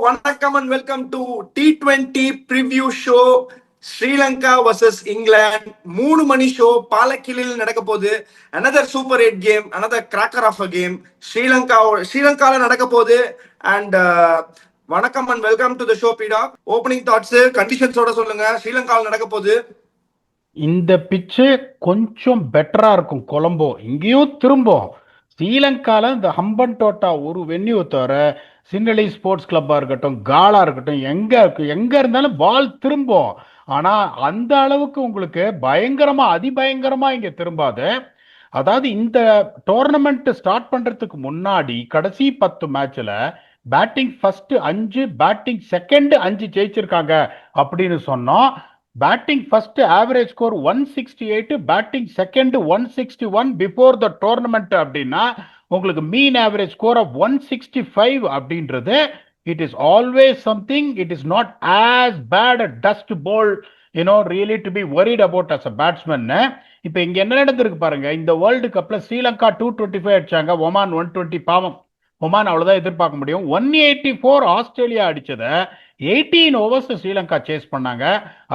வணக்கம் and welcome to T20 preview show. Sri Lanka versus England 3 மணி show பாலக்கிலில் நடக்க போகுது. another super 8 game, another cracker of a game ஸ்ரீலங்கால நடக்க போகுது. அண்ட் வணக்கம் and welcome to the show. பீடா, ஓப்பனிங் தாட்ஸ், கண்டிஷன்ஸோட சொல்லுங்க. ஸ்ரீலங்கால நடக்க போகுது. இந்த பிச்சு கொஞ்சம் பெட்டரா இருக்கும். கொலம்போ இங்கேயும் திரும்பும். ஸ்ரீலங்கால இந்த ஹம்பன் டோட்டா ஒரு வென்யூ தவிர சிண்டலி ஸ்போர்ட்ஸ் கிளப்பா இருக்கட்டும், காலா இருக்கட்டும், எங்க இருந்தாலும் பால் திரும்பும். ஆனா அந்த அளவுக்கு உங்களுக்கு பயங்கரமா அதிபயங்கரமா இங்க திரும்பாது. அதாவது இந்த டோர்னமெண்ட் ஸ்டார்ட் பண்றதுக்கு முன்னாடி கடைசி 10 மேட்ச்ல பேட்டிங் ஃபர்ஸ்ட் 5, பேட்டிங் செகண்ட் 5 ஜெயிச்சிருக்காங்க அப்படின்னு சொன்னோம். Batting first average score 168, batting second 161 before the tournament. அப்படின்னா உங்களுக்கு மீன் ஆவரேஜ் ஸ்கோர் ஆஃப் 165 அப்படின்றது it is always something. It is not as bad a dust bowl really to be worried about as a batsman. இப்போ இங்க என்ன நடந்திருக்கு பாருங்க. இந்த world கப்ல ஸ்ரீலங்கா 225 அடிச்சாங்க, ஒமான் 120. பாவம், ஒமான் அவ்வளவுதான் எதிர்பார்க்க முடியும். 184 ஆஸ்திரேலியா அடிச்சத 18 ஓவர்ஸ் ஸ்ரீலங்கா சேஸ் பண்ணாங்க.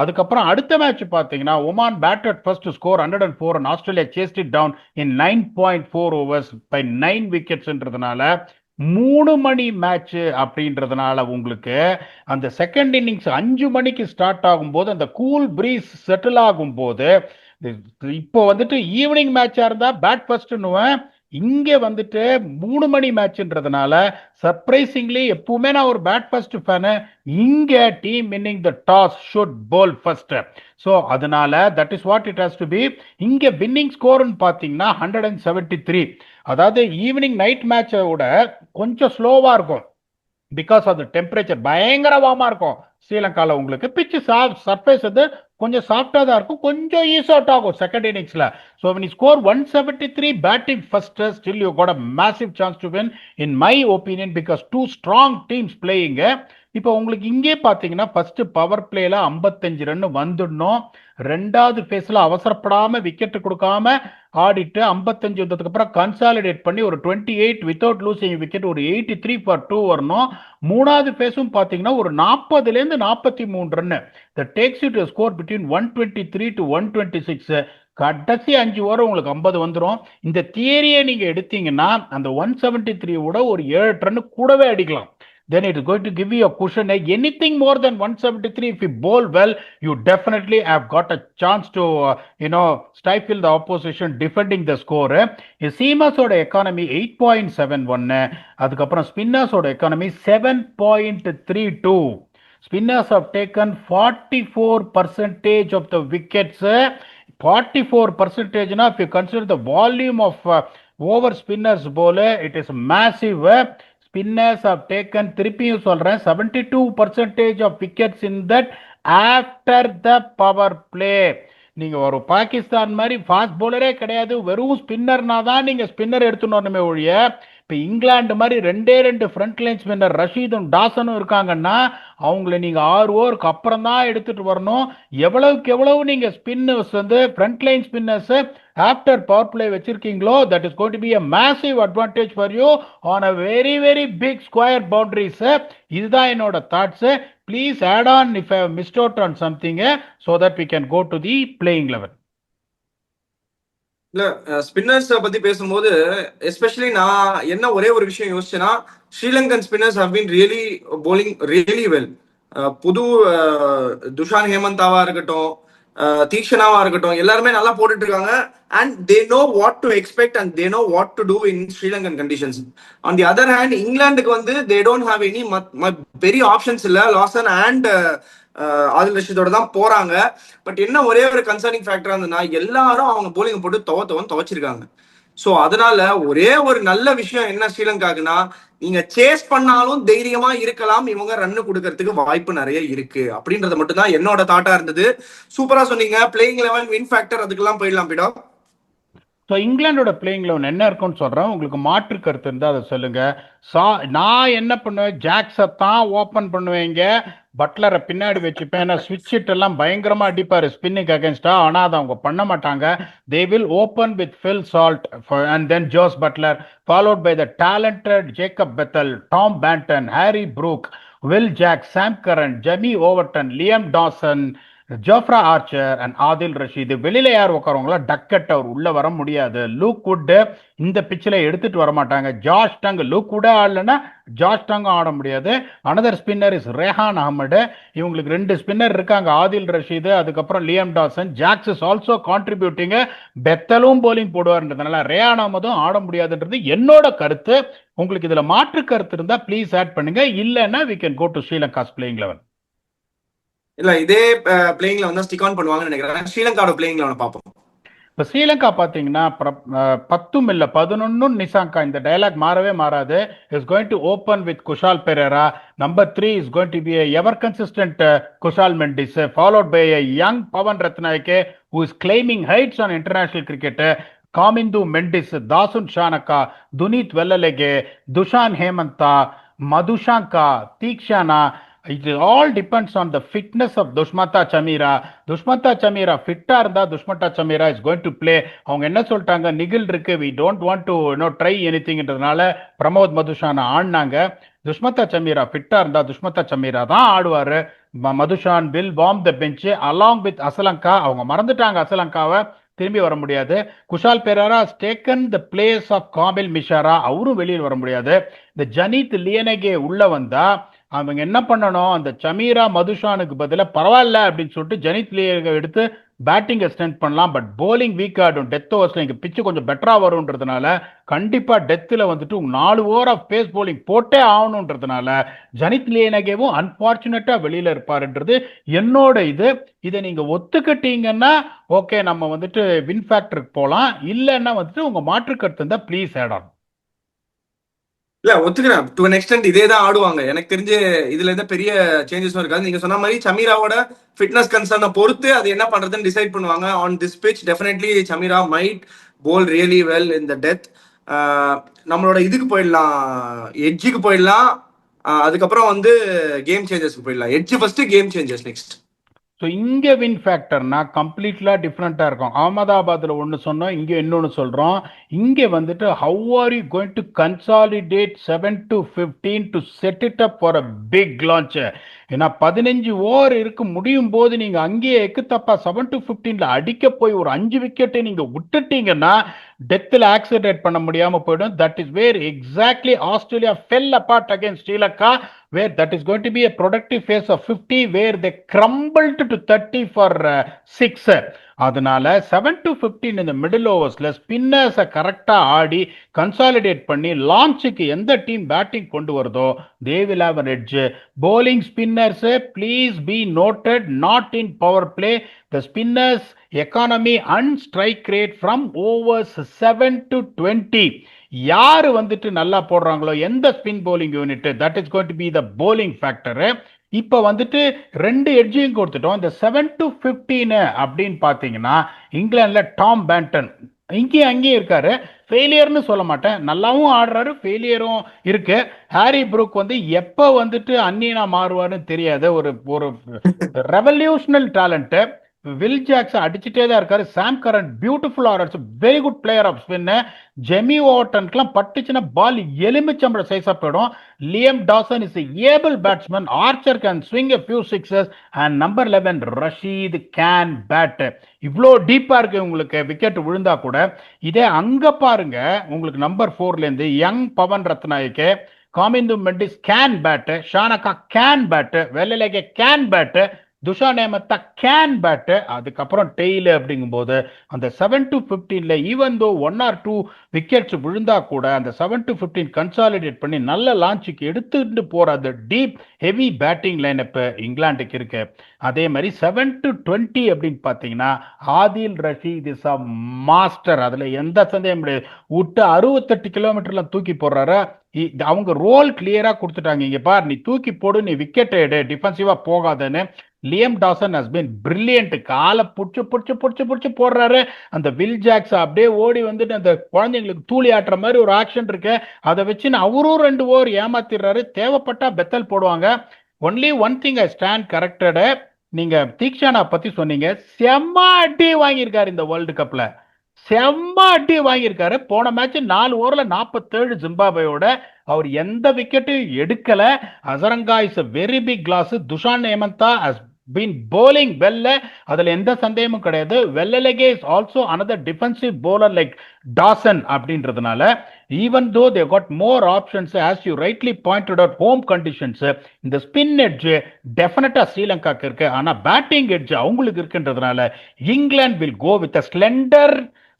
அதுக்கப்புறம் அடுத்த மேட்ச் பார்த்தீங்கன்னா Oman batted first score 104 and Australia chased it down in 9.4 overs by 9 விக்கெட்ஸ்ன்றதுனால 3 மணி மேட்ச் அப்படின்றதுனால உங்களுக்கு அந்த செகண்ட் இன்னிங்ஸ் 5 மணிக்கு ஸ்டார்ட் ஆகும்போது அந்த கூல் பிரீஸ் செட்டில் ஆகும் போது இப்போ வந்துட்டு ஈவினிங் மேட்சா இருந்தா பேட் ஃபர்ஸ்ட்னுவேன். இங்க வந்துட்டு 3 மணி மேட்ச்ன்றதுனால சர்ப்ரைசிங்லி எப்பவுமே நான் ஒரு பேட் ஃபர்ஸ்ட் ஃபேனு. இங்க team winning the toss should pole first. So அதனால that is what it has to be. இங்க வின்னிங் ஸ்கோர்னு பார்த்தீங்கன்னா 173. அதாவது ஈவினிங் நைட் மேட்சை விட கொஞ்சம் ஸ்லோவா இருக்கும். பிகாஸ் ஆஃப் த டெம்பரேச்சர் பயங்கர வார்மா இருக்கும் ஸ்ரீலங்கால. உங்களுக்கு பிச்சு சர்ஃபேஸ் வந்து கொஞ்சம் சாஃப்டா தான் இருக்கும், கொஞ்சம் ஈஸ் அவுட் ஆகும் செகண்ட் இன்னிங்ஸ்ல. So when you score 173 batting first, still you got a massive chance to win in my opinion because two strong teams playing. இப்போ உங்களுக்கு இங்கே பார்த்தீங்கன்னா ஃபர்ஸ்ட் பவர் பிளேல 55 ரன் வந்துடணும். ரெண்டாவது பேஸ்ல அவசரப்படாம விக்கெட் கொடுக்காம ஆடிட்டு 55 வந்ததுக்கு அப்புறம் கன்சாலிடேட் பண்ணி ஒரு 28 வித்தவுட் லூசிங் விக்கெட் ஒரு 83 for 2 வரணும். மூணாவது பேஸும் பார்த்தீங்கன்னா ஒரு 40லேருந்து 43 run. that takes you to a score between 123 to 126. கடைசி 5 ஓவர் உங்களுக்கு 50 வந்துடும். இந்த தியரியை நீங்க எடுத்தீங்கன்னா அந்த 173 விட ஒரு 7 ரன் கூடவே அடிக்கலாம். Then it is going to give you a cushion. Anything more than 173, if you bowl well, you definitely have got a chance to stifle the opposition defending the score. Seamers oda economy 8.71, அதுக்கப்புறம் spinners oda economy 7.32. Spinners have taken 44% of the wickets. 44% if you consider the volume of over spinners bowl, it is massive. Spinners have taken, திருப்பியும் சொல்றேன், 72% of wickets in that after the power play. நீங்க ஒரு பாகிஸ்தான் மாதிரி fast போலரே கிடையாது, வெறும் ஸ்பின்னர்னா தான் நீங்க spinner எடுத்துனோமே ஒழிய, இப்போ இங்கிலாந்து மாதிரி 2 ஃப்ரண்ட் லைன் ஸ்பின்னர் ரஷீதும் டாசனும் இருக்காங்கன்னா அவங்கள நீங்க 6 ஓவருக்கு அப்புறம் தான் எடுத்துட்டு வரணும். எவ்வளவுக்கு எவ்வளவு நீங்க ஸ்பின்னர்ஸ் வந்து front line spinners after power play வச்சிருக்கீங்களோ that is going to be a massive advantage for you on a very very big square boundaries. இதுதான் என்னோட thoughts. Please add on if I have missed out on something so that we can go to the playing level. இல்ல, spinners பத்தி பேசும்போது especially நான் என்ன ஒரே ஒரு விஷயம் யோசிச்சேன்னா, Sri Lankan spinners have been really bowling really well. புது துஷான் ஹேமந்தாவா இருக்கட்டும், தீக்ஷனாவா இருக்கட்டும், எல்லாருமே நல்லா போட்டுட்டு இருக்காங்க. and they know what to expect and they know what to do in Sri Lankan conditions. On the other hand, இங்கிலாந்துக்கு வந்து they don't have any பெரிய ஆப்ஷன்ஸ் இல்ல. லாசன் அண்ட் ஆதில் ரஷீதோட தான் போறாங்க. பட் என்ன ஒரே ஒரு கன்சர்னிங் ஃபேக்டரா இருந்ததுன்னா, எல்லாரும் அவங்க போலிங் போட்டு துவச்சிருக்காங்க. ஸோ அதனால ஒரே ஒரு நல்ல விஷயம் என்ன ஸ்ரீலங்காக்குன்னா, நீங்க சேஸ் பண்ணாலும் தைரியமா இருக்கலாம், இவங்க ரன்னு கொடுக்கறதுக்கு வாய்ப்பு நிறைய இருக்கு அப்படின்றது மட்டும் தான் என்னோட தாட்டா இருந்தது. சூப்பரா சொன்னீங்க. பிளேயிங் லெவல், வின் ஃபேக்டர், அதுக்கெல்லாம் போயிடலாம் பீடா. ஸோ இங்கிலாண்டோட பிளேயிங் லெவன் என்ன இருக்குன்னு சொல்கிறேன். உங்களுக்கு மாற்று கருத்து இருந்தால் அதை சொல்லுங்க. நான் என்ன பண்ணுவேன், ஜாக்ஸை தான் ஓப்பன் பண்ணுவேங்க, பட்லரை பின்னாடி வச்சுப்பேன். ஏன்னா ஸ்விட்ச் ஹிட் எல்லாம் பயங்கரமாக அடிப்பார் ஸ்பின்னுக்கு அகேன்ஸ்டா. ஆனால் அதை அவங்க பண்ண மாட்டாங்க. They will open with Phil Salt and then Jos Buttler, followed by the talented Jacob Bethell, Tom Banton, Harry Brook. Will Jacks, Sam Curran, Jamie Overton, Liam Dawson, Jofra Archer and Adil Rashid. வெளியில யார் உட்காருவாங்களோ Duckett அவர் உள்ள வர முடியாது. Look would இந்த பிச்சில் எடுத்துட்டு வர மாட்டாங்க. ஜாஷ் டங், லூக் வுட் ஆடலன்னா ஜாஷ் டங்கும் ஆட முடியாது. Another spinner is Rehan Ahmed. இவங்களுக்கு ரெண்டு ஸ்பின்னர் இருக்காங்க, ஆதில் ரஷீது, அதுக்கப்புறம் Liam Dawson. Jacks is also contributing. பெத்தலும் போலிங் போடுவார்ன்றதுனால ரேயான் அஹமதும் ஆட முடியாதுன்றது என்னோட கருத்து. உங்களுக்கு இதுல மாற்று கருத்து இருந்தா ப்ளீஸ் ஆட் பண்ணுங்க, இல்லைன்னா we can go to Sri Lanka's playing eleven. இல்ல இதே பிளேயிங்ல வந்து ஸ்டிக் ஆன் பண்ணுவாங்கன்னு நினைக்கிறேன். ஸ்ரீலங்காவோட பிளேயிங்ல அவனை பார்ப்போம். இப்போ ஸ்ரீலங்கா பார்த்தீங்கன்னா 10 இல்லை 11 நிசாங்கா, இந்த டயலாக் மாறவே மாறாது. Is going to open with Kusal Perera. Number 3 is going to be a ever consistent Kusal Mendis, followed by a young Pavan Rathnayake who is claiming heights on international cricket. Kamindu Mendis, Dasun Shanaka, Dunith Wellalage, Dushan Hemantha, Madushanka, Theekshana. It all depends on the fitness of Dushmantha Chameera. Dushmantha Chameera ஃபிட்டா இருந்தா Dushmantha Chameera is going to play. அவங்க என்ன சொல்லிட்டாங்க, niggle இருக்கு, we don't want to try எனிதிங்ன்றதுனால பிரமோத் மதுஷானா ஆடினாங்க. துஷ்மந்தா சமீரா ஃபிட்டா இருந்தா துஷ்மந்தா சமீரா தான் ஆடுவாரு. Madushan will warm the bench along with Asalanka. அவங்க மறந்துட்டாங்க அசலங்காவை, திரும்பி வர முடியாது. Kusal Perera taken the place of Kamil Mishara, அவரும் வெளியில் வர முடியாது. இந்த ஜனித் லியனகே உள்ள வந்தா அவங்க என்ன பண்ணணும், அந்த சமீரா மதுஷானுக்கு பதிலாக பரவாயில்ல அப்படின்னு சொல்லிட்டு ஜனித் லியனகே எடுத்து பேட்டிங் எக்ஸ்டெண்ட் பண்ணலாம். பட் போலிங் வீக் ஆடும். டெத் ஓவர்ஸ்ல இங்கே பிச்சு கொஞ்சம் பெட்டரா வரும்ன்றதுனால கண்டிப்பா டெத்தில் வந்துட்டு 4 ஓவர் ஆஃப் பேஸ் போலிங் போட்டே ஆகணுன்றதுனால ஜனித் லியனகேவும் அன்பார்ச்சுனேட்டா வெளியில இருப்பாருன்றது என்னோட இது. இதை நீங்க ஒத்துக்கிட்டீங்கன்னா ஓகே, நம்ம வந்துட்டு வின் ஃபேக்டருக்கு போகலாம். இல்லைன்னா வந்துட்டு உங்க மாற்று கருத்து இருந்தா ப்ளீஸ் ஆட் ஆன். இல்ல ஒத்துக்கிறேன், டு அன் எக்ஸ்டென்ட் இதே தான் ஆடுவாங்க. எனக்கு தெரிஞ்சு இதுல எந்த பெரிய சேஞ்சஸும் இருக்காது. நீங்க சொன்ன மாதிரி சமீராவோட ஃபிட்னஸ் கன்சர்னை பொறுத்து அது என்ன பண்றதுன்னு டிசைட் பண்ணுவாங்க. On this pitch definitely Chameera might bowl really well in the death. நம்மளோட இதுக்கு போயிடலாம், எட்ஜுக்கு போயிடலாம். அதுக்கப்புறம் வந்து கேம் சேஞ்சர்ஸ்க்கு போயிடலாம். Edge first, game changers next. So இங்கே வின் ஃபேக்டர்னா கம்ப்ளீட்லாக டிஃப்ரெண்ட்டாக இருக்கும். அகமதாபாத்தில் ஒன்று சொன்னோம், இங்கே இன்னொன்று சொல்கிறோம். இங்கே வந்துட்டு how are you going to consolidate 7 to 15 to set it up for a big launch. ஏன்னா 15 ஓவர் இருக்கு முடியும் போது நீங்கள் அங்கேயே எக்குத்தப்பா 7 to 15ல அடிக்க போய் ஒரு 5 விக்கெட்டை நீங்கள் விட்டுட்டீங்கன்னா டெத்தில் ஆக்சிடேட் பண்ண முடியாமல் போயிடும். That is where exactly Australia fell apart against Sri Lanka, where that is going to be a productive phase of 50 where they crumbled to 30 for 6. அதனால 7 to 15 இந்த மிடில் ஓவர்ஸ்ல ஸ்பின்னர்ஸை கரெக்டாக ஆடி கன்சாலிடேட் பண்ணி லான்ச்சுக்கு எந்த டீம் பேட்டிங் கொண்டு வருதோ they will have an edge. bowling spinners please be noted not in power play. the spinners economy and strike rate from overs 7 to 20. யாரு வந்துட்டு நல்லா போடுறாங்களோ எந்த spin bowling unit, that is going to be the bowling factor. இப்போ வந்துட்டு 2 எட்ஜையும் கொடுத்துட்டோம். இந்த 7 to 15 அப்படின்னு பார்த்தீங்கன்னா இங்கிலாந்துல டாம் பேண்டன் இங்கேயும் அங்கேயும் இருக்காரு. ஃபெயிலியர்னு சொல்ல மாட்டேன், நல்லாவும் ஆடுறாரு, ஃபெயிலியரும் இருக்கு. ஹாரி ப்ரூக் வந்து எப்போ வந்துட்டு அந்நியனா மாறுவாருன்னு தெரியாது. ஒரு ஒரு ரெவல்யூஷனல் டேலண்ட். வில் ஜாக்ஸ் அடிச்சுட்டே தான் இருக்காரு. Sam Curran beautiful orders, very good player of spin. Jamie ஓவர்டன்க்குலாம் பட்டுச்சுன்னா பால் எலுமிச்சம்பழ சைஸா போயிடும். Liam Dawson is able batsman. Archer can swing a few sixes and number 11 Rashid can bat. இவ்வளோ டீப்பா இருக்கு உங்களுக்கு விக்கெட் விழுந்தா கூட. இதே அங்க பாருங்க, உங்களுக்கு நம்பர் 4லேருந்து young Pavan Rathnayake, Kamindu Mendis can bat, Shanaka can bat, Wellalage can bat, Dushan Hemantha can bat. அதுக்கப்புறம் டெய்ல் அப்படிங்கும் போது அந்த 7 to 15ல even though 1 or 2 wickets விழுந்தா கூட அந்த 7 to 15 கன்சாலிடேட் பண்ணி நல்ல லான்ச்சுக்கு எடுத்துட்டு போற அந்த டீப் ஹெவி பேட்டிங் லைனப் இங்கிலாந்துக்கு இருக்கு. அதே மாதிரி 7 to 20 அப்படின்னு பார்த்தீங்கன்னா Adil Rashid is a master. அதுல எந்த சந்தேகம் கிடையாது. விட்டு 68 கிலோமீட்டர்ல தூக்கி போடுறாரு. அவங்க ரோல் கிளியரா கொடுத்துட்டாங்க. இங்க பார், நீ தூக்கி போடு, நீ விக்கெட் எடு, டிஃபென்சிவா போகாதன்னு. Liam Dawson has been brilliant. காலை புடிச்சு போடுறாரு. அந்த வில் ஜாக்ஸ் அப்படியே ஓடி வந்துட்டு அந்த குழந்தைங்களுக்கு தூளி ஆட்டுற மாதிரி ஒரு ஆக்ஷன் இருக்கு. அதை வச்சு அவரும் 2 ஓவர் ஏமாத்திடுறாரு. தேவைப்பட்டா பெத்தல் போடுவாங்க. Only one thing I stand corrected. நீங்க தீக்ஷானா பத்தி சொன்னீங்க, செம்ம அடி வாங்கியிருக்காரு இந்த வேர்ல்டு கப்ல. செம்ம அடி வாங்கியிருக்காரு. போன மேட்ச் 4 ஓவர்ல 47 ஜிம்பாப்வேயோட. அவர் எந்த விக்கெட்டும் எடுக்கல. Asalanka is a very big class. Dushan Hemantha has been bowling வெல்ல, அதுல எந்த சந்தேகமும் கிடையாது. Wellalage is also another defensive bowler like Dawson அப்படின்றதுனால, even though they got more options as you rightly pointed out, home conditions, இந்த ஸ்பின் எட்ஜ் டெஃபினட்டா ஸ்ரீலங்காக்கு இருக்கு. ஆனா பேட்டிங் எட்ஜ் அவங்களுக்கு இருக்குன்றதுனால England will go with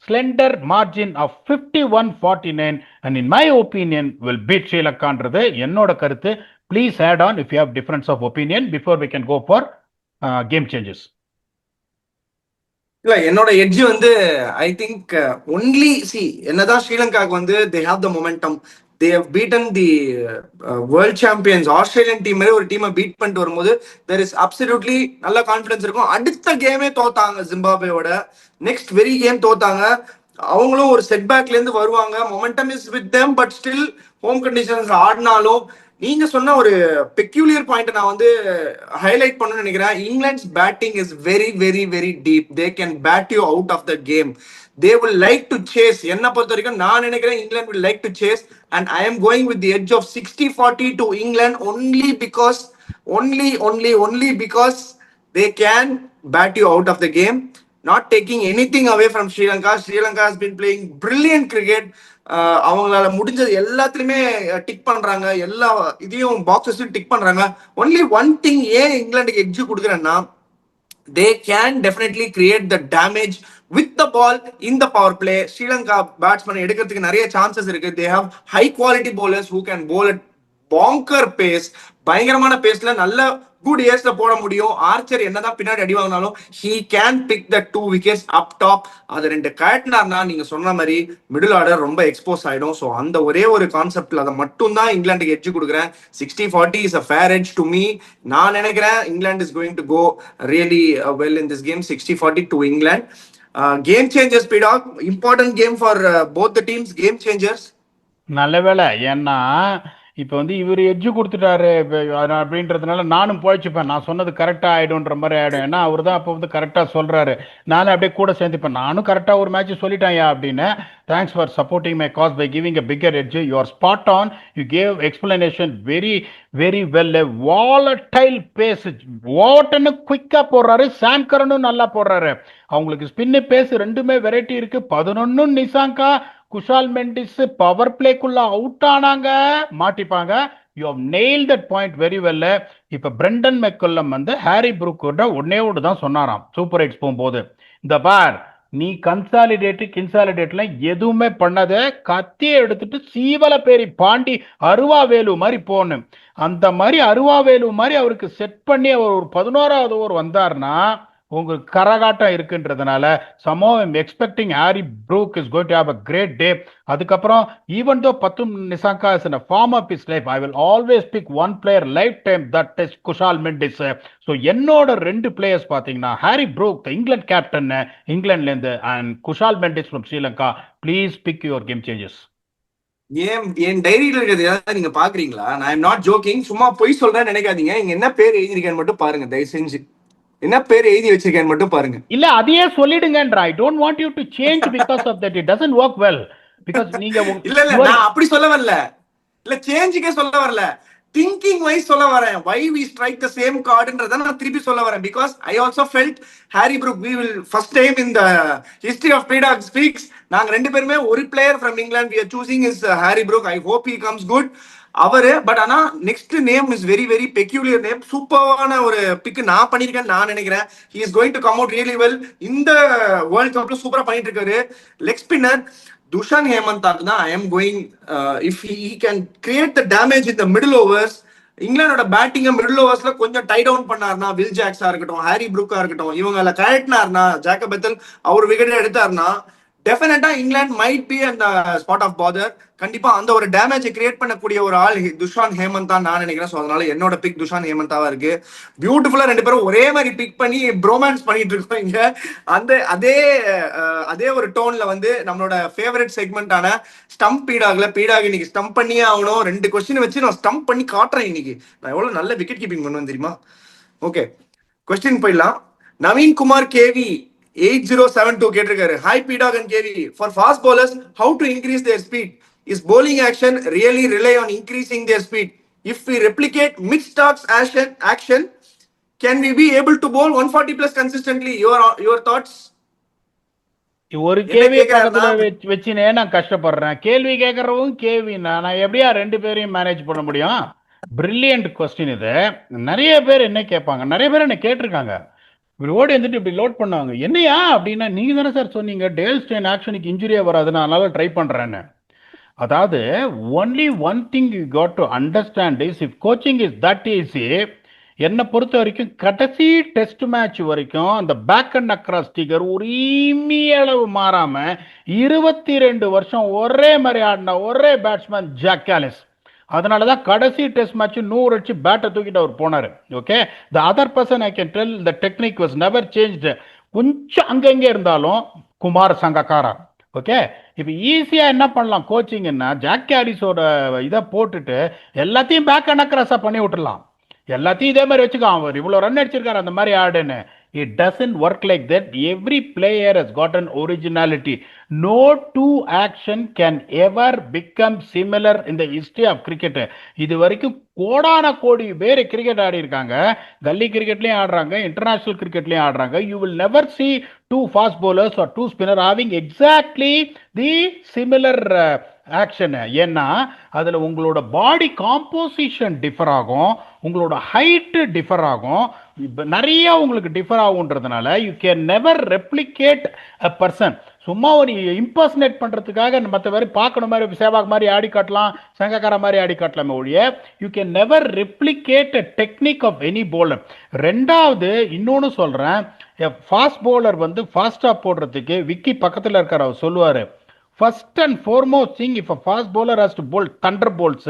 slender margin of 51-49 and in my opinion will beat Sri Lankaன்றது என்னோட கருத்து. Please add on if you have difference of opinion before we can go for game changes. இல்ல என்னோட edge வந்து I think only see என்னதான் ஸ்ரீலங்காவுக்கு வந்து they have the momentum, they have beaten the world champions Australian team ஒரு டீமை beat பண்ணிட்டு வரும்போது தெர் இஸ் அப்சல்யூட்லி நல்ல கான்ஃபிடன்ஸ் இருக்கும். அடுத்த கேமே தோத்தாங்க ஜிம்பாப்வேயோட, நெக்ஸ்ட் வெரி கேம் தோத்தாங்க. அவங்களும் ஒரு செட் பேக்ல இருந்து வருவாங்க, momentum is with them, but still home conditions ஆடினாலும் நீங்க சொன்ன ஒரு பெக்யூலியர் பாயிண்ட் நான் வந்து ஹைலைட் பண்ணணும்னு நினைக்கிறேன். England's batting is very very very deep. They can bat you out of the game. They will like to chase. என்ன பொறுத்த வரைக்கும் நான் நினைக்கிறேன் England will like to chase and I am going with the edge of 60-40 to England only because they can bat you out of the game. Not taking anything away from Sri Lanka. Sri Lanka has been playing brilliant cricket. அவங்களால முடிஞ்சது எல்லாத்துலயுமே tick பண்றாங்க, எல்லா இதையும் பாக்ஸஸையும் tick பண்றாங்க. Only one thing ஏன் இங்கிலாந்துக்கு edge கொடுக்குறேன்னா, they can definitely create the damage with the ball in the power play. Sri Lanka batsman எடுக்கிறதுக்கு நிறைய சான்சஸ் இருக்கு. they have high quality bowlers who can bowl at bonker pace. பயங்கரமான பேஸ்ல நல்ல குட் இயர்ஸ்ல போட முடியும். ஆர்ச்சர் என்னதான் பின்னாடி அடி வாங்கினாலும் he can pick the 2 wickets up top. அது ரெண்டு கழட்டினார்னா நீங்க சொன்ன மாதிரி மிடில் ஆர்டர் ரொம்ப எக்ஸ்போஸ் ஆயிடும். ஸோ அந்த ஒரே ஒரு கான்செப்ட்ல அதை மட்டும் தான் இங்கிலாந்துக்கு எட்ஜ் கொடுக்குறேன். 60-40 is a fair edge to me. நான் நினைக்கிறேன் England is going to go really well in this game. 60-40 to England. Game changers ஸ்பீடாக், important game for both the teams. Game changers நல்ல வேலை. ஏன்னா இப்போ வந்து இவர் எட்ஜு கொடுத்துட்டாரு அப்படின்றதுனால நானும் போயிச்சுப்பேன். நான் சொன்னது கரெக்டாக ஆகிடும்ன்ற மாதிரி ஆகிடும். ஏன்னா அவர் தான் அப்போ வந்து கரெக்டாக சொல்கிறாரு, நானும் அப்படியே கூட சேர்ந்துப்பேன். நானும் கரெக்டாக ஒரு மேட்ச் சொல்லிட்டேன்யா அப்படின்னு. Thanks for supporting my cause by giving a bigger edge. You are spot on. You gave explanation very very well. Volatile pace ஓட்டன்னு குயிக்காக போடுறாரு. சாம் கரனும் நல்லா போடுறாரு. அவங்களுக்கு ஸ்பின்னு பேஸ் ரெண்டுமே வெரைட்டி இருக்கு. 11 நிசாங்கா, குஷால் மெண்டிஸ் பவர் பிளேக்குள்ள அவுட் ஆனாங்க, மாட்டிப்பாங்க. You have nail that point very well. இப்ப பிரெண்டன் மெக்கல்லம் வந்து ஹாரி ப்ரூக் ஒன்னே ஒன்று தான் சொன்னாராம் சூப்பர் எக்ஸ் போகும்போது, இந்த பார் நீ கின்சாலிடேட்ல எதுவுமே பண்ணாத, கத்தியை எடுத்துட்டு சீவல பேரி பாண்டி அருவாவேலு மாதிரி போன, அந்த மாதிரி அருவாவேலு மாதிரி அவருக்கு செட் பண்ணி அவர் ஒரு 11வது ஓவர் வந்தார்னா உங்களுக்கு கரகாட்டம் இருக்குன்றதுனால சமோ I'm expecting Harry Brook is going to have a great day. அதுக்கப்புறம் even though Pathum Nissanka is in a form of his life, I will always pick one player life time, that is Kusal Mendis. So என்னோட 2 players பார்த்தீங்கன்னா Harry Brook England captain இங்கிலாந்துலேருந்து and Kusal Mendis from Sri Lanka. Please pick your game changes. என் டைரியில இருக்கிறது ஏதாவது நீங்க பாக்குறீங்களா? நான் ஐம் நாட் ஜோக்கிங், சும்மா பொய் சொல்றேன்னு நினைக்காதீங்க. இங்க என்ன பேர் எழுதிருக்கேன்னு மட்டும் பாருங்க தயவு செஞ்சு. என்ன பேர் எழுதி வச்சிருக்கேன்னு மட்டும் பாருங்க. இல்ல அதையே சொல்லிடுங்கன்ற. I don't want you to change because of that. It doesn't work well because நீங்க இல்ல நான் அப்படி சொல்ல வரல. இல்ல சேஞ்சுக்கே சொல்ல வரல, திங்கிங் வைஸ் சொல்ல வரேன். why we strike the same cardன்றத நான் திருப்பி சொல்ல வரேன். because I also felt Harry Brook, we will first time in the history of P-Dog Speaks, நாங்க ரெண்டு பேருமே ஒரு player from England we are choosing is Harry Brook. I hope he comes good. அவரு but ஆனா next name is very very peculiar name. சூப்பரான ஒரு big நான் பண்ணிருக்கேன் நான் நினைக்கிறேன். he is going to come out really well. இந்த world கப்ல சூப்பரா பண்ணிட்டு இருக்காரு. லெக் ஸ்பின்னர் துஷான் ஹேமந்தாக்கு தான் I am going. If he can create the damage in the middle overs, இங்கிலாந்தோட பேட்டிங்கை மிடில் ஓவர்ஸ்ல கொஞ்சம் டை டவுன் பண்ணாருன்னா, வில் ஜாக்ஸா இருக்கட்டும், ஹாரி ப்ரூக்கா இருக்கட்டும், இவங்களை கரெக்ட்னாருனா, ஜாக்கப் பெத்தல் அவர் விக்கெட் எடுத்தாருன்னா டெஃபினட்டா இங்கிலாந்து மைட் பி அந்த ஸ்பாட் ஆஃப் பாதர். கண்டிப்பா அந்த ஒரு டேமேஜை கிரியேட் பண்ணக்கூடிய ஒரு ஆள் துஷான் ஹேமந்த் தான் நான் நினைக்கிறேன். ஸோ அதனால என்னோட பிக் துஷான் ஹேமந்தாவா இருக்கு. பியூட்டிஃபுல்லா 2 பேரும் ஒரே மாதிரி பிக் பண்ணி ப்ரோமான்ஸ் பண்ணிட்டு இருக்கோம் இங்க. அந்த அதே ஒரு டோன்ல வந்து நம்மளோட ஃபேவரட் செக்மெண்டான ஸ்டம்ப் பீடாக் இன்னைக்கு ஸ்டம்ப் பண்ணியே ஆகணும். 2 கொஸ்டின் வச்சு நான் ஸ்டம்ப் பண்ணி காட்டுறேன் இன்னைக்கு. நான் எவ்வளவு நல்ல விக்கெட் கீப்பிங் பண்ணுவேன் தெரியுமா? ஓகே, கொஸ்டின் போயிடலாம். நவீன் குமார் கேவி 8072 கேட்டிருக்காரு. ஹாய் பீடாக் and KV. For fast bowlers, how to increase their speed? Is bowling action really rely on increasing their speed? If we replicate mid-stocks action, can we be able to bowl 140 plus consistently? Your thoughts? ஒரு என்ன கேள்வி கேக்குறாருன்னா, பக்கத்துல வச்சுனே நான் கஷ்டப்படுறேன். கேள்வி கேட்கறவும் கேள்வினா நான் எப்படியா ரெண்டு பேரையும் மேனேஜ் பண்ண முடியும்? பிரில்லியன்ட் கொஸ்டின் இது. நிறைய பேர் என்ன கேட்பாங்க, நிறைய பேர் என்ன கேட்டிருக்காங்க. இப்படி ஓடி வந்துட்டு இப்படி லோட் பண்ணுவாங்க. என்னையா அப்படின்னா, நீங்க தானே சார் சொன்னீங்க டேல் ஸ்டெயின் ஆக்ஷனுக்கு இன்ஜுரியே வராது, நான் அதனால ட்ரை பண்றேன்னு. அதாவது only one thing you got to understand is, if coaching is that easy, என்னை பொறுத்த வரைக்கும் கடைசி டெஸ்ட் மேட்ச் வரைக்கும் அந்த பேக் அண்ட் அக்ராஸ் ஸ்டிக்கர் ஒரு அளவு மாறாம 22 வருஷம் ஒரே மாதிரி ஆடின ஒரே பேட்ஸ்மேன் ஜாக் காலிஸ். அதனால தான் கடைசி டெஸ்ட் மேட்ச் 100 அடிச்சு பேட்டை தூக்கிட்டு அவர் போனார். Okay, the other person I can tell the technique was never changed. கொஞ்சம் அங்கங்கே இருந்தாலும் குமார் சங்கக்காரா. ஓகே, இப்போ ஈஸியாக என்ன பண்ணலாம் கோச்சிங்கன்னா, ஜாக் காலிஸோட இதை போட்டுட்டு எல்லாத்தையும் பேக் அண்ட் அக்ராஸாக பண்ணி விட்டுடலாம். எல்லாத்தையும் இதே மாதிரி வச்சுக்கான், அவர் இவ்வளோ ரன் அடிச்சிருக்காரு அந்த மாதிரி ஆடுன்னு. It doesn't work like that. Every player has got an originality. No two action can ever become similar in the history of cricket. இது வரைக்கும் கோடான கோடி பேர் கிரிக்கெட் ஆடி இருக்காங்க. கல்லி கிரிக்கெட்லயும் ஆடுறாங்க, இன்டர்நேஷனல் கிரிக்கெட்லயும் ஆடுறாங்க. You will never see two fast bowlers or two spinner having exactly the similar action. ஏன்னா அதில் உங்களோட பாடி காம்போசிஷன் டிஃபர் ஆகும், உங்களோட ஹைட்டு டிஃபர் ஆகும், நிறைய உங்களுக்கு டிஃபர் ஆகுன்றதுனால you can never replicate a person. சும்மா ஒரு இம்பர்சனேட் பண்ணுறதுக்காக மற்ற பேர் பார்க்கணும் மாதிரி சேவாக் மாதிரி ஆடி காட்டலாம், சங்கக்கார மாதிரி ஆடி காட்டலாமே ஒழிய you can never replicate a technique of any bowler. ரெண்டாவது இன்னொன்று சொல்கிறேன், ஃபாஸ்ட் போலர் வந்து ஃபாஸ்ட்டாக போடுறதுக்கு விக்கி பக்கத்தில் இருக்கார், அவர் சொல்லுவார், first and foremost thing, if a fast bowler has to bowl thunderbolts,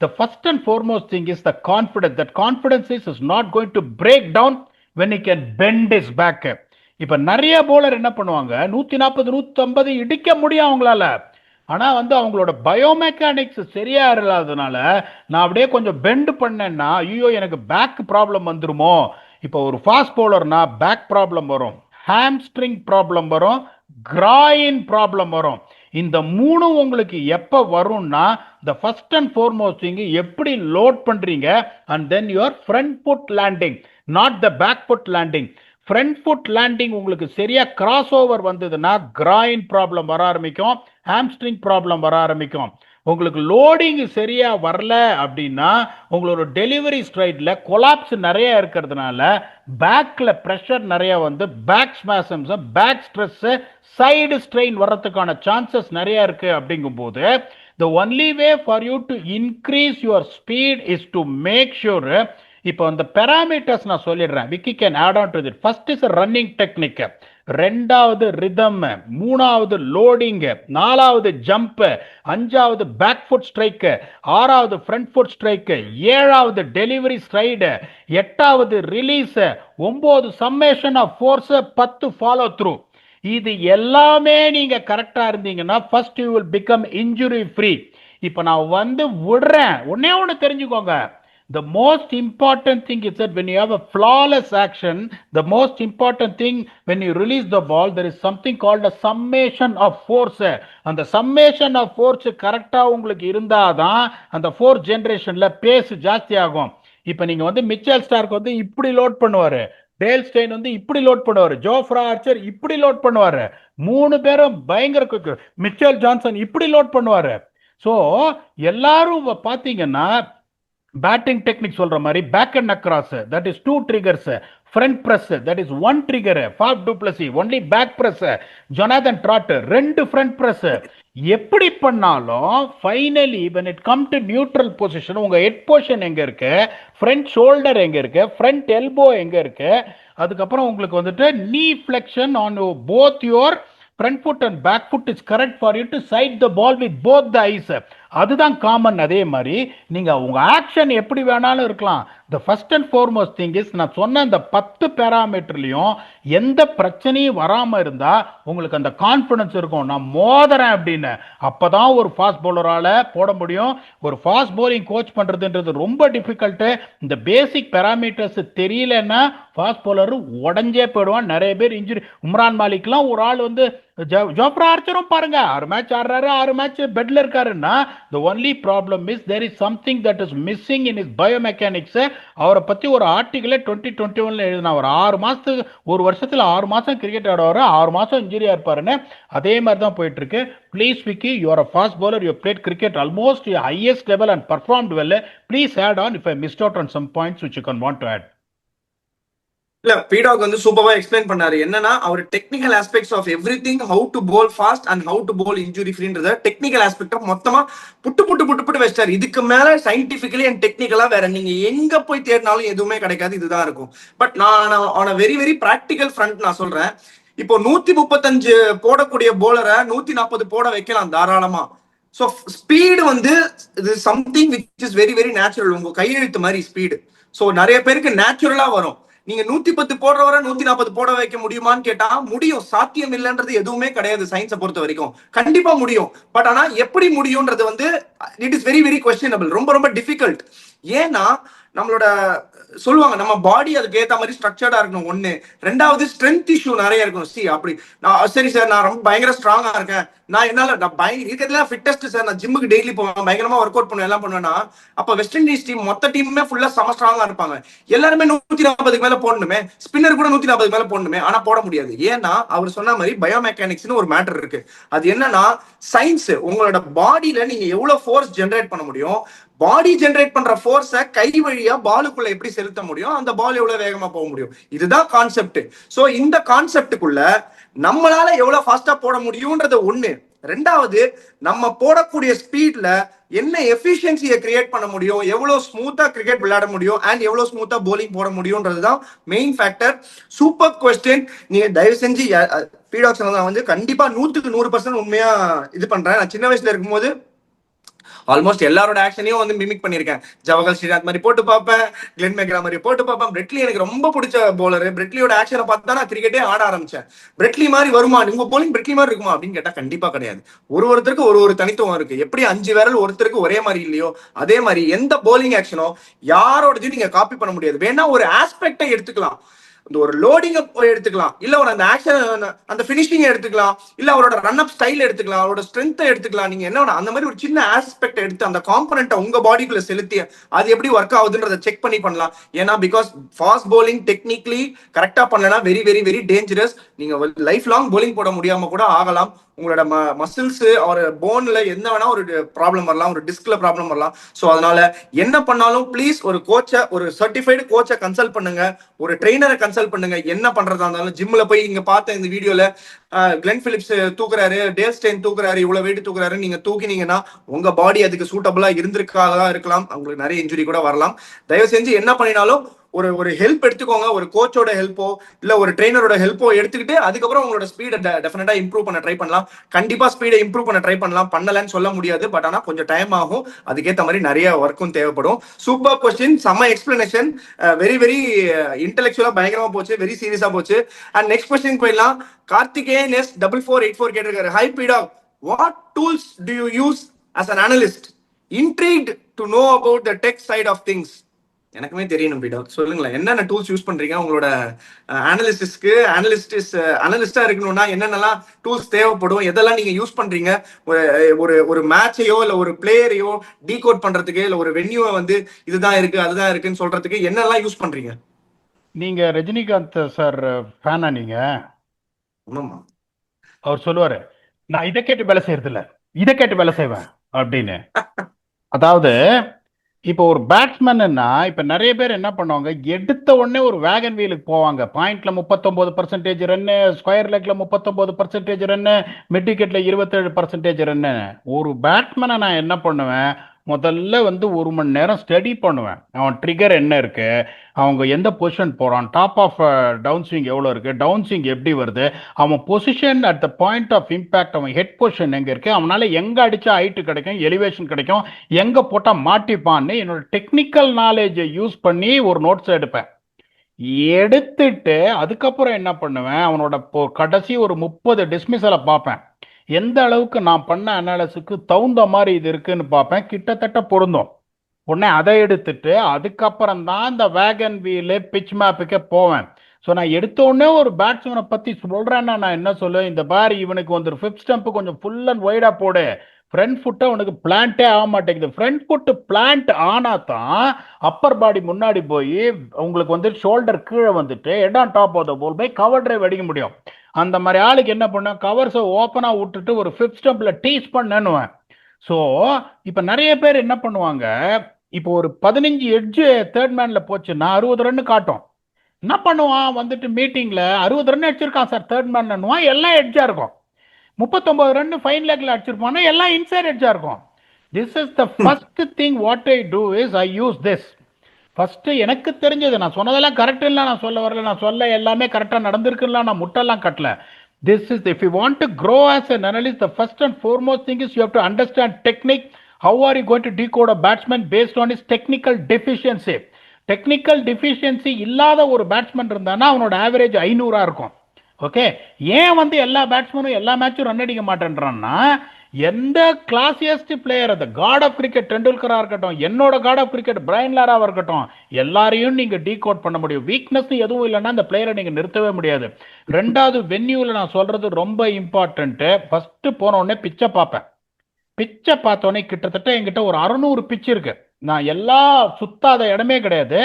the first and foremost thing is the confidence. That confidence is not going to break down when he can bend his back. இப்ப நிறைய bowler என்ன பண்ணுவாங்க, 140 150 இடிக்க முடியும் அவங்களால. ஆனா வந்து அவங்களோட பயோமெக்கானிக்ஸ் சரியா இல்லாததுனால நான் அப்படியே கொஞ்சம் பெண்ட் பண்ணேன்னா ஐயோ எனக்கு பேக் ப்ராப்ளம் வந்துருமோ. இப்போ ஒரு ஃபாஸ்ட் போலர்னா பேக் ப்ராப்ளம் வரும், ஹாம்ஸ்ட்ரிங் ப்ராப்ளம் வரும், கிராயின் ப்ராப்ளம் வரும். இந்த மூணு உங்களுக்கு எப்ப வரும்னா, the first and foremost thing எப்படி லோட் பண்றீங்க and then your front foot landing, not the back foot landing. front foot landing உங்களுக்கு சரியா கிராஸ் ஓவர் வந்ததுன்னா கிராயின் ப்ராப்ளம் வர ஆரம்பிக்கும், ஹாம்ஸ்ட்ரிங் ப்ராப்ளம் வர ஆரம்பிக்கும். உங்களுக்கு லோடிங் சரியா வரல அப்படின்னா உங்களோட டெலிவரி ஸ்ட்ரைட்ல கொலாப்ஸ் நிறைய இருக்கிறதுனால பேக்ல பிரஷர் நிறைய வந்து back spasms, back stress, side strain வர்றதுக்கான சான்சஸ் நிறைய இருக்கு. அப்படிங்கும் போது the only way for you to increase your speed is to make sure, இப்போ அந்த பேராமீட்டர்ஸ் நான் சொல்லிடுறேன், Vicky can add on to it. First is running technique, ரெண்டாவது ரிதம், மூணாவது லோடிங், நாலாவது ஜம்ப், அஞ்சாவது பேக் ஃபுட் ஸ்ட்ரைக், ஆறாவது ஃப்ரண்ட் ஃபுட் ஸ்ட்ரைக், ஏழாவது டெலிவரி ஸ்ட்ரைடு, எட்டாவது release, 9 summation of force, 10 follow through. இது எல்லாமே நீங்க கரெக்டா இருந்தீங்கன்னா first you will become injury free. இப்ப நான் வந்து விடுறேன், ஒண்ணு தெரிஞ்சுக்கோங்க, the most important thing is that when you have a flawless action, the most important thing when you release the ball, there is something called a summation of force. அந்த summation of force கரெக்டா உங்களுக்கு இருந்தாதான் அந்த fourth ஜெனரேஷன்ல base ஜாஸ்தி ஆகும். இப்ப நீங்க வந்து மிச்சல் ஸ்டார்க் வந்து இப்படி லோட் பண்ணுவாரு, டேல் ஸ்டெயின் வந்து இப்படி லோட் பண்ணுவாரு, ஜோஃப்ரா ஆர்ச்சர் இப்படி லோட் பண்ணுவாரு, 3 பேரும் பயங்கர குயிக், மிச்சல் ஜான்சன் இப்படி லோட் பண்ணுவாரு. ஸோ எல்லாரும் பாத்தீங்கன்னா பேட்டிங் டெக்னிக் சொல்ற மாதிரி back and across, that is 2 triggers, front press that is 1 trigger, Faf du Plessis only back press, Jonathan Trott 2 front press. எப்படி பண்ணாலும் finally when it come to neutral position, உங்க head position எங்க இருக்கு, front shoulder எங்க இருக்கு, front elbow எங்க இருக்கு, அதுக்கப்புறம் உங்களுக்கு வந்துட்டு knee flexion on both your front foot and back foot is correct for you to side the ball with both the eyes. அதுதான் காமன். அதே மாதிரி நீங்க உங்க ஆக்ஷன் எப்படி வேணாலும் இருக்கலாம். The first and foremost thing is, நான் சொன்ன இந்த 10 பேராமீட்டர்லையும் எந்த பிரச்சனையும் வராம இருந்தா உங்களுக்கு அந்த கான்ஃபிடன்ஸ் இருக்கும், நான் மோதுறேன் அப்படின்னு. அப்பதான் ஒரு ஃபாஸ்ட் பவுலரால போட முடியும். ஒரு ஃபாஸ்ட் பவுலிங் கோச் பண்றதுன்றது ரொம்ப டிஃபிகல்ட்டு. இந்த பேசிக் பேராமீட்டர்ஸ் தெரியலன்னா ஃபாஸ்ட் பவுலர் உடஞ்சே போயிடுவான். நிறைய பேர் இன்ஜுரி. உம்ரான் மாலிக்லாம் ஒரு ஆள் வந்து, ஜோப்ரா ஆர்ச்சரும் பாருங்க 6 மேட்ச் ஆடுறாரு, 6 மேட்ச் பெட்ல இருக்காருன்னா, the only problem is there is something that is missing in his biomechanics. அவரை பத்தி ஒரு ஆர்டிகிளே 2021ல எழுதினா, ஒரு 6 மாசத்துக்கு, ஒரு வருஷத்துல 6 மாசம் கிரிக்கெட் ஆடுவாரு, 6 மாசம் இன்ஜுரியா இருப்பாருன்னு. அதே மாதிரி தான் போயிட்டு இருக்கு. Please Vicky, you are a fast bowler, you played cricket almost your highest level and performed well. Please add on if I missed out on some points which you can want to add. இல்ல, பீடாக் வந்து சூப்பரா explain பண்ணாரு. என்னன்னா, அவர் technical aspects of everything, how to bowl fast and how to bowl injury ஃப்ரீன்றத technical aspect மொத்தமா புட்டு புட்டு புட்டு புட்டு வச்சிட்டாரு. இதுக்கு மேல சயின்டிபிக்கலி அண்ட் டெக்னிக்கலா வேற நீங்க எங்க போய் தேடினாலும் எதுவுமே கிடைக்காது. இதுதான் இருக்கும். பட் நான் on very very practical front நான் சொல்றேன். இப்போ 135 போடக்கூடிய போலரை 140 போட வைக்கலாம் தாராளமா. ஸோ ஸ்பீடு வந்து இது something which is very very natural. உங்க கையெழுத்து மாதிரி ஸ்பீடு. ஸோ நிறைய பேருக்கு நேச்சுரலா வரும். நீங்க 110 போடுறவரை 140 போட வைக்க முடியுமான்னு கேட்டா முடியும். சாத்தியம் இல்லைன்றது எதுவுமே கிடையாது. சயின்ஸை பொறுத்த வரைக்கும் கண்டிப்பா முடியும். பட் ஆனா எப்படி முடியும்ன்றது வந்து it is very very questionable. ரொம்ப ரொம்ப டிஃபிகல்ட். ஏன்னா நம்மளோட சொல்லுவாங்க, நம்ம பாடி அதுக்கு ஏத்த மாதிரி ஸ்ட்ரக்சர்டா இருக்கணும். ஒண்ணு. ரெண்டாவது, ஸ்ட்ரென்த் இஷ்யூ நிறைய இருக்கணும். அப்படி நான் சரி சார், நான் ரொம்ப பயங்கர ஸ்ட்ராங்கா இருக்கேன், நான் என்னால இருக்கிறதுல ஃபிட்டஸ்ட் சார், நான் ஜிம்முக்கு டெய்லி போவேன், பயங்கரமா ஒர்க் அவுட் பண்ணுவேன், எல்லாம் பண்ணுவேன்னா, அப்ப வெஸ்ட் இண்டீஸ் டீம் மொத்த டீமுமே ஃபுல்லா செம ஸ்ட்ராங்கா இருப்பாங்க. எல்லாருமே 140 மேல போடணுமே, ஸ்பின்னர் கூட 140 மேல போடணுமே, ஆனா போட முடியாது. ஏன்னா அவர் சொன்ன மாதிரி பயோமெக்கானிக்ஸ்னு ஒரு மேட்டர் இருக்கு. அது என்னன்னா, சயின்ஸ். உங்களோட பாடியில நீங்க எவ்வளவு ஃபோர்ஸ் ஜெனரேட் பண்ண முடியும், பாடி ஜெனரேட் பண்ற ஃபோர்ஸை கை வழியா பாலுக்குள்ள எப்படி செலுத்த முடியும், அந்த பால் எவ்வளவு வேகமா போக முடியும், இதுதான் கான்செப்ட். சோ இந்த கான்செப்டுக்குள்ள நம்மளால எவ்வளவு ஃபாஸ்டா போட முடியும்ன்றது ஒண்ணு. ரெண்டாவது, நம்ம போடக்கூடிய ஸ்பீட்ல என்ன எஃபிஷியன்சியை கிரியேட் பண்ண முடியும், எவ்வளவு ஸ்மூத்தா கிரிக்கெட் விளையாட முடியும், அண்ட் எவ்வளவு ஸ்மூத்தா போலிங் போட முடியும்ன்றதுதான் மெயின் ஃபேக்டர். Super question. நீங்க தயவு செஞ்சு பீடாக்ஸ் வந்து கண்டிப்பா 100% உண்மையா இது பண்றேன். நான் சின்ன வயசுல இருக்கும்போது ஆல்மோஸ்ட் எல்லாரோட ஆக்ஷனையும் வந்து மிமிக் பண்ணியிருக்கேன். ஜவஹர் ஸ்ரீநாத் மாதிரி போட்டு பார்ப்பேன், கிளென் மேக்ரா மாதிரி போட்டு பார்ப்பேன். பிரெட்லி எனக்கு ரொம்ப பிடிச்ச போலர். பிரெட்லியோட ஆக்ஷனை பார்த்து தான் நான் கிரிக்கெட்டே ஆட ஆரம்பிச்சேன். பிரெட்லி மாதிரி வருமா, உங்க போலிங் பிரெட்லி மாதிரி இருக்குமா அப்படின்னு கேட்டா கண்டிப்பா கிடையாது. ஒருத்தருக்கு ஒரு தனித்துவம் இருக்கு. எப்படி 5 விரல் ஒருத்தருக்கு ஒரே மாதிரி இல்லையோ, அதே மாதிரி எந்த போலிங் ஆக்ஷனோ யாரோடதையும் நீங்க காப்பி பண்ண முடியாது. வேணா ஒரு ஆஸ்பெக்டை எடுத்துக்கலாம், இந்த ஒரு லோடிங் எடுத்துக்கலாம், இல்ல ஒரு அந்த ஆக்ஷன் அந்த பினிஷிங் எடுத்துக்கலாம், இல்ல அவரோட ரன் அப் ஸ்டைல் எடுத்துக்கலாம், அவரோட ஸ்ட்ரென்த்தை எடுத்துக்கலாம். நீங்க என்ன அந்த மாதிரி ஒரு சின்ன ஆஸ்பெக்ட் எடுத்து அந்த காம்பனண்ட்டை உங்க பாடிக்குள்ள செலுத்தி அது எப்படி ஒர்க் ஆகுதுன்றதை செக் பண்ணலாம். ஏன்னா பிகாஸ் ஃபாஸ்ட் போலிங் டெக்னிக்கலி கரெக்டா பண்ணலன்னா வெரி வெரி வெரி டேஞ்சரஸ். நீங்க லைஃப் லாங் போலிங் போட முடியாம கூட ஆகலாம். உங்களோட மசில்ஸ் ஒரு போன்ல என்ன வேணா ஒரு ப்ராப்ளம் வரலாம், ஒரு டிஸ்க்ல ப்ராப்ளம் வரலாம். ஸோ அதனால என்ன பண்ணாலும் ப்ளீஸ் ஒரு கோச்சை, ஒரு சர்டிஃபைடு கோச்சை கன்சல்ட் பண்ணுங்க, ஒரு ட்ரெயினரை கன்சல்ட் பண்ணுங்க. என்ன பண்றதா இருந்தாலும் ஜிம்ல போய் இங்க பார்த்த இந்த வீடியோல கிளென் பிலிப்ஸ் தூக்குறாரு, டேல் ஸ்டெயின் தூக்குறாரு, இவ்வளவு வெயிட் தூக்குறாரு, நீங்க தூக்கினீங்கன்னா உங்க பாடி அதுக்கு சூட்டபிளா இருந்திருக்காதான் இருக்கலாம், உங்களுக்கு நிறைய இன்ஜுரி கூட வரலாம். தயவு செஞ்சு என்ன பண்ணினாலும் ஒரு ஹெல்ப் எடுத்துக்கோங்க. ஒரு கோச்சோட ஹெல்ப்போ இல்ல ஒரு ட்ரெயினரோட ஹெல்ப்போ எடுத்துக்கிட்டு அதுக்கப்புறம் உங்களோட ஸ்பீடை டெஃபினட்டா இம்ப்ரூவ் பண்ண ட்ரை பண்ணலாம். கண்டிப்பா ஸ்பீடை இம்ப்ரூவ் பண்ண ட்ரை பண்ணலாம், பண்ணலன்னு சொல்ல முடியாது. பட் ஆனா கொஞ்சம் டைம் ஆகும், அதுக்கேற்ற மாதிரி நிறைய ஒர்க்கும் தேவைப்படும். சூப்பர் கொஸ்டின், செம்ம எக்ஸ்பிளனேஷன், வெரி வெரி இன்டெலெக்சுவலா பயங்கரமா போச்சு, வெரி சீரியஸா போச்சு. அண்ட் நெக்ஸ்ட் கொஸ்டின் போயிடலாம். கார்த்திகேயன் எஸ் 4484 கேட்டிருக்காரு. ஹை பீடாக், what tools do you use as an analyst? Intrigued to know about the tech side of things. எனக்குமே தெரியணும் பீடா, சொல்லுங்களேன் என்னென்ன டூல்ஸ் யூஸ் பண்றீங்க உங்களோட அனலிஸ்டா இருக்கணும்னா என்னென்னலாம் டூல்ஸ் தேவைப்படும், எதெல்லாம் நீங்க யூஸ் பண்றீங்க, ஒரு மேட்சையோ இல்ல ஒரு பிளேயரையோ டீகோட் பண்றதுக்கு, இல்ல ஒரு வென்யூவை வந்து இதுதான் இருக்கு அதுதான் இருக்குன்னு சொல்றதுக்கு என்னெல்லாம் யூஸ் பண்றீங்க? நீங்க ரஜினிகாந்த் சார் ஃபேனா? நீங்க ஆமாமா. அவர் சொல்லுவாரு, நான் இதை கேட்டு வேலை செய்யறது இல்ல, இதை கேட்டு வேலை செய்வேன் அப்படின்னு. அதாவது இப்போ ஒரு பேட்ஸ்மேன்னா இப்ப நிறைய பேர் என்ன பண்ணுவாங்க, எடுத்த உடனே ஒரு வேகன் வீலுக்கு போவாங்க. பாயிண்ட்ல 39% ரன்னு, ஸ்கொயர் லெக்ல 39% ரன்னு, மிட் விக்கெட்ல 27% ரன்னு. ஒரு பேட்ஸ்மேனை நான் என்ன பண்ணுவேன், முதல்ல வந்து 1 மணி நேரம் ஸ்டடி பண்ணுவேன். அவன் ட்ரிகர் என்ன இருக்கு, அவங்க எந்த பொசிஷன் போறான், டாப் ஆஃப் டவுன் ஸ்விங் எவ்வளோ இருக்கு, டவுன் ஸ்விங் எப்படி வருது, அவன் position at the point of impact, அவன் ஹெட் பொசிஷன் எங்க இருக்கு, அவனால எங்க அடிச்சா ஹைட்டு கிடைக்கும், எலிவேஷன் கிடைக்கும், எங்க போட்டா மாட்டிப்பான்னு என்னோட டெக்னிக்கல் நாலேஜை யூஸ் பண்ணி ஒரு நோட்ஸ் எடுப்பேன். எடுத்துட்டு அதுக்கப்புறம் என்ன பண்ணுவேன், அவனோட கடைசி ஒரு 30 டிஸ்மிஸலை பார்ப்பேன். எந்த அளவுக்கு நான் பண்ண அனாலிசிஸ்க்கு தகுந்த மாதிரி இது இருக்குன்னு பார்ப்பேன். கிட்டத்தட்ட பொருந்தும். உடனே அதை எடுத்துட்டு அதுக்கப்புறம் தான் இந்த வேகன் வீலு பிச் மேப்புக்கே போவேன். ஸோ நான் எடுத்த உடனே ஒரு பேட்ஸ்மேனை பற்றி சொல்கிறேன்னா நான் என்ன சொல்லுவேன், இந்த பார் இவனுக்கு வந்து ஃபிஃப்த் ஸ்டம்ப் கொஞ்சம் ஃபுல் அண்ட் ஒய்டாக போடு, ஃப்ரண்ட் ஃபுட்டை உனக்கு பிளான்ட்டே ஆக மாட்டேங்குது. ஃப்ரண்ட் ஃபுட்டு பிளான்ட் ஆனால் தான் அப்பர் பாடி முன்னாடி போய் உங்களுக்கு வந்து ஷோல்டர் கீழே வந்துட்டு head on top of the ball போய் கவர் டிரைவ் அடிக்க முடியும். அந்த மாதிரி ஆளுக்கு என்ன பண்ணுவேன், கவர்ஸை ஓப்பனாக விட்டுட்டு ஒரு ஃபிஃப்த் ஸ்டம்பில் டீஸ் பண்ணுவேன். ஸோ இப்போ நிறைய பேர் என்ன பண்ணுவாங்க, இப்போ ஒரு 15 எட்ஜு தேர்ட் மேன்ல போச்சுன்னா 60 ரன் காட்டும். என்ன பண்ணுவான் வந்துட்டு மீட்டிங்ல 60 ரன் அடிச்சிருக்கான் சார் தேர்ட் மேன், எல்லாம் எட்ஜா இருக்கும். 39 ரன் ஃபைன் லெக்ல அடிச்சிருப்பானா எல்லாம் இன்சைட் எட்ஜா இருக்கும். This is the first thing what I do is I use this. First எனக்கு தெரிஞ்சது, நான் சொன்னதெல்லாம் கரெக்ட் இல்லை நான் சொல்ல வரல, நான் சொல்ல எல்லாமே கரெக்டாக நடந்திருக்குல்ல, நான் முட்டெல்லாம் கட்டல. This is, if you want to grow as an analyst, the first and foremost thing is you have to understand technique. How are you going to decode a batsman based on his technical deficiency? Technical deficiency இல்லாத ஒரு batsman இருந்தானா அவனோட average 500 இருக்கும். Okay, ஏன் வந்து எல்லா பேட்ஸ்மேனும் எல்லா மேட்சும் ரன் அடிக்க மாட்டேன்றான்னா, எந்த கிளாசியஸ்ட் பிளேயர், அந்த காட் ஆஃப் கிரிக்கெட் டெண்டுல்கரா இருக்கட்டும், என்னோட காட் ஆஃப் கிரிக்கெட் பிரைன் லாராவா இருக்கட்டும், எல்லாரையும் நீங்க டீகோட் பண்ண முடியும். வீக்னஸ் எதுவும் இல்லைன்னா அந்த பிளேயரை நீங்க நிறுத்தவே முடியாது. ரெண்டாவது, வென்யூவில் நான் சொல்றது ரொம்ப இம்பார்ட்டன்ட். ஃபர்ஸ்ட் போன உடனே பிச்சை பார்ப்பேன். பிச்சை பார்த்தோன்னே கிட்டத்தட்ட என்கிட்ட ஒரு 600 பிச் இருக்கு. நான் எல்லா சுத்தாத இடமே கிடையாது.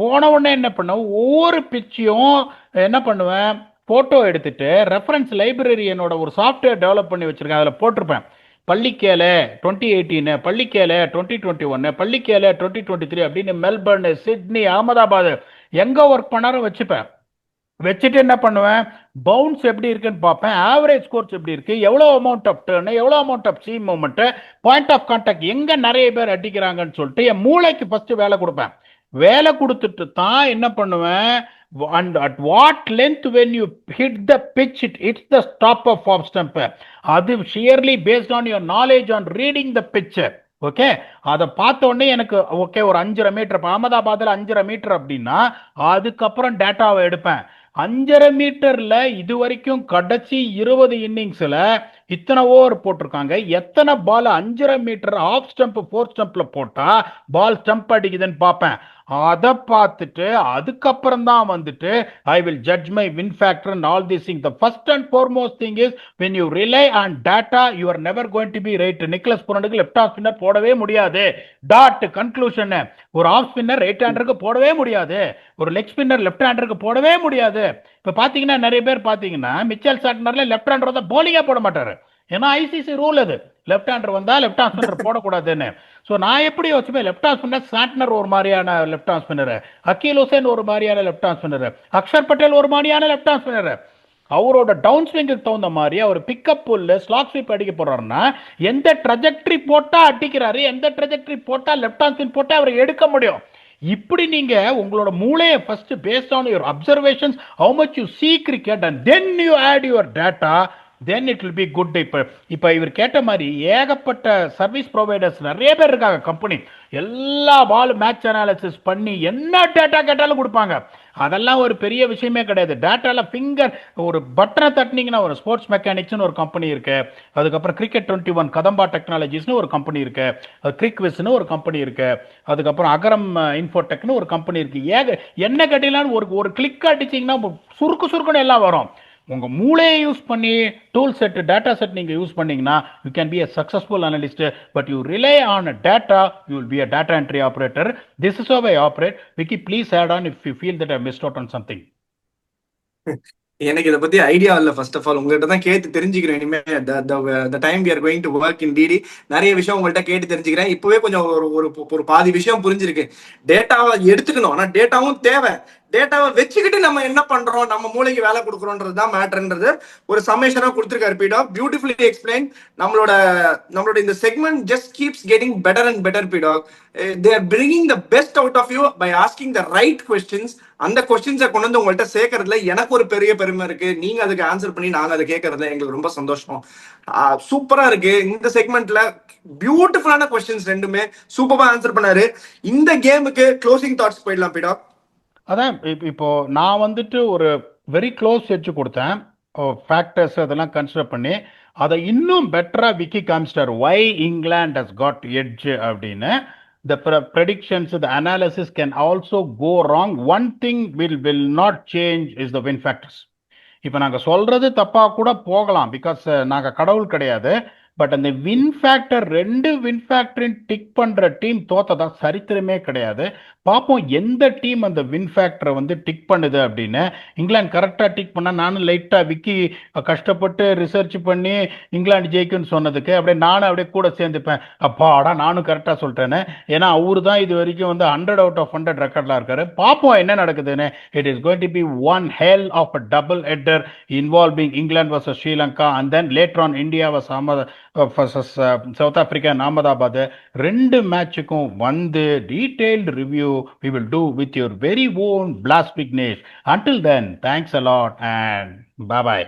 போன உடனே என்ன பண்ணுவேன், ஒவ்வொரு பிச்சையும் என்ன பண்ணுவேன், போட்டோ எடுத்துட்டு ரெஃபரன்ஸ் லைப்ரரி என்னோட ஒரு சாஃப்ட்வேர் டெவலப் பண்ணி வச்சிருக்கேன், அதில் போட்டிருப்பேன். பள்ளிக்கேல 2018, பள்ளிக்கேல 2021, பள்ளிக்கேல 2023 அப்படின்னு மெல்பர்னு, சிட்னி, அகமதாபாத் எங்க ஒர்க் பண்ணாலும் வச்சுப்பேன். வச்சுட்டு என்ன பண்ணுவேன், பவுன்ஸ் எப்படி இருக்குன்னு பார்ப்பேன், ஆவரேஜ் ஸ்கோர்ஸ் எப்படி இருக்கு, எவ்வளோ அமௌண்ட் ஆஃப் டர்ன், எவ்வளோ amount of seam movement, point of contact எங்க நிறைய பேர் அடிக்கிறாங்கன்னு சொல்லிட்டு என் மூளைக்கு ஃபர்ஸ்ட் வேலை கொடுப்பேன். வேலை கொடுத்துட்டு தான் என்ன பண்ணுவேன், and at what length when you hit the pitch it hits the top of off stump. அது sheerly based on your knowledge on reading the pitch. Okay, அதை பார்த்த உடனே எனக்கு ஓகே ஒரு 5.5 மீட்டர், அகமதாபாத்தில் 5.5 மீட்டர் அப்படின்னா அதுக்கப்புறம் டேட்டாவை எடுப்பேன். 5.5 மீட்டர்ல இது வரைக்கும் கடைசி 20 இன்னிங்ஸ்ல இத்தனை ஓவர் போட்டிருக்காங்க, எத்தனை பால் 5.5 மீட்டர் ஆஃப் ஸ்டம்ப் ஃபோர் ஸ்டம்ப்ல போட்டா பால் ஸ்டம்ப் அடிக்குதுன்னு பார்ப்பேன். அதை பார்த்துட்டு அதுக்கப்புறம் தான் வந்துட்டு I will judge my win factor and all this thing. The first and foremost thing is when you rely on data you are never going to be right. Nicholas புரனுக்கு left off spinner போடவே முடியாது. That conclusion. ஒரு off spinner right ஹேண்டருக்கு போடவே முடியாது, ஒரு leg spinner left ஹேண்டருக்கு போடவே முடியாது. இப்ப பாத்தீங்கன்னா நிறைய பேர் பாத்தீங்கன்னா மிச்சல் சாட்னர்ல லெஃப்ட் ஹேண்டர் வந்தா போலிங்கே போட மாட்டாரு. ஏன்னா ஐசிசி ரூல் அது, லெஃப்ட் ஹேண்டர் வந்தா லெஃப்ட் ஆஃப் ஸ்பின்னர் போடக்கூடாதுன்னு. ஸோ நான் எப்படி வச்சுப்பேன், லெஃப்ட் ஆஃப் ஸ்பின்னர் சாட்னர் ஒரு மாதிரியான left off spinner, Akeal Hosein ஒரு மாதிரியான left off spinner, Axar Patel ஒரு மாதிரியான லெஃப்ட் ஆஃப் ஸ்பின்னர். அவரோட டவுன் ஸ்விங்குக்கு தகுந்த மாதிரி அவர் பிக்கப் புல்லு ஸ்லாக் ஸ்வீப் அடிக்க போறாருன்னா எந்த ட்ரெஜெக்டரி போட்டா அடிக்கிறாரு, எந்த ட்ரெஜெக்டரி போட்டா லெஃப்ட் ஆஃப் ஸ்பின் போட்டா அவரை எடுக்க முடியும். இப்படி நீங்க உங்களோட மூளையை first based on your observations, how much you see cricket and then you add your data, then it will be good. இப்போ இவர் கேட்ட மாதிரி ஏகப்பட்ட சர்வீஸ் ப்ரொவைடர்ஸ் நிறைய பேர் இருக்காங்க. கம்பெனி எல்லா பால் மேட்ச் அனாலிசிஸ் பண்ணி என்ன டேட்டா கேட்டாலும் கொடுப்பாங்க. அதெல்லாம் ஒரு பெரிய விஷயமே கிடையாது. டேட்டால ஃபிங்கர் ஒரு பட்டனை தட்டினீங்கன்னா ஒரு ஸ்போர்ட்ஸ் மெக்கானிக்ஸ்னு ஒரு கம்பெனி இருக்கு, அதுக்கப்புறம் கிரிக்கெட் 21 கதம்பா டெக்னாலஜிஸ்னு ஒரு கம்பெனி இருக்கு, கிரிக்விஸ்னு ஒரு கம்பெனி இருக்கு, அதுக்கப்புறம் அகரம் இன்ஃபோடெக்னு ஒரு கம்பெனி இருக்கு. என்ன கேட்டீங்களான்னு ஒரு கிளிக் அடிச்சிங்கன்னா சுருக்குன்னு எல்லாம் வரும். உங்க மூளையை யூஸ் பண்ணி டூல் செட், டேட்டா செட் நீங்க யூஸ் பண்ணீங்கன்னா you can be a successful analyst. But you rely on a data, you will be a data entry operator. This is how I operate. Vicky, please add on if you feel that I missed out on something. எனக்கு இதை பத்தி idea இல்லை. First of all உங்கள்கிட்ட தான் கேட்டு தெரிஞ்சுக்கிறேன். இனிமே the time we are going to work in DD நிறைய விஷயம் உங்கள்கிட்ட கேட்டு தெரிஞ்சுக்கிறேன். இப்பவே கொஞ்சம் ஒரு பாதி விஷயம் புரிஞ்சிருக்கு. டேட்டாவை எடுத்துக்கணும், ஆனா டேட்டாவும் தேவை. டேட்டாவை வச்சுக்கிட்டு நம்ம என்ன பண்றோம், நம்ம மூளைக்கு வேலை கொடுக்குறோன்றது தான் மேட்டர்ன்றது ஒரு சம்மேஷனா கொடுத்துருக்காரு பீடா. Beautifully explain. நம்மளோட நம்மளோட இந்த segment just keeps getting better and better பீடா. They are bringing the best out of you by asking the right questions. அந்த கொஸ்டின்ஸை கொண்டு வந்து உங்கள்கிட்ட சேர்க்கறதுல எனக்கு ஒரு பெரிய பெருமை இருக்கு. நீங்க அதுக்கு ஆன்சர் பண்ணி நாங்க அதை கேட்கறதுல எங்களுக்கு ரொம்ப சந்தோஷம். சூப்பரா இருக்கு இந்த செக்மெண்ட்ல. பியூட்டிஃபுல்லான கொஸ்டின்ஸ் ரெண்டுமே சூப்பரா ஆன்சர் பண்ணாரு. இந்த கேமுக்கு க்ளோசிங் தாட்ஸ் போயிடலாம் பீடா. அதான் இப்போ நான் வந்துட்டு ஒரு வெரி க்ளோஸ் எட்ஜ் கொடுத்தேன், ஃபேக்டர்ஸ் அதெல்லாம் கன்சிடர் பண்ணி அதை இன்னும் பெட்டராக விக்கி காமிச்சிட்டார். வை இங்கிலாந்து ஹஸ் காட் எட்ஜ் அப்படின்னு. The predictions, the analysis can also go wrong. One thing will not change is the win factors. இப்போ நாங்கள் சொல்றது தப்பாக கூட போகலாம், பிகாஸ் நாங்கள் கடவுள் கிடையாது. பட் அந்த வின் ஃபேக்டர், 2 வின் ஃபேக்டரின் டிக் பண்ணுற டீம் தோத்ததா சரித்திரமே கிடையாது. பார்ப்போம் எந்த டீம் அந்த வின் ஃபேக்டரை வந்து டிக் பண்ணுது அப்படின்னு. இங்கிலாந்து கரெக்டாக டிக் பண்ணால், நானும் லைட்டாக விக்கி கஷ்டப்பட்டு ரிசர்ச் பண்ணி இங்கிலாந்து ஜெயிக்குன்னு சொன்னதுக்கு அப்படியே நானும் அப்படியே கூட சேர்ந்துப்பேன். அப்பாடா நானும் கரெக்டாக சொல்லிட்டேன்னு. ஏன்னா அவரு தான் இது வரைக்கும் வந்து 100 out of 100 ரெக்கார்ட்லாம் இருக்காரு. பார்ப்போம் என்ன நடக்குதுன்னு. It is going to B one Hell of a double header involving England vs Sri Lanka and then later on India vs south Africa and Ahmedabad. 2 மேட்சுக்கும் வந்து detailed review we will do with your very own Blast Vignesh. Until then, thanks a lot and bye bye.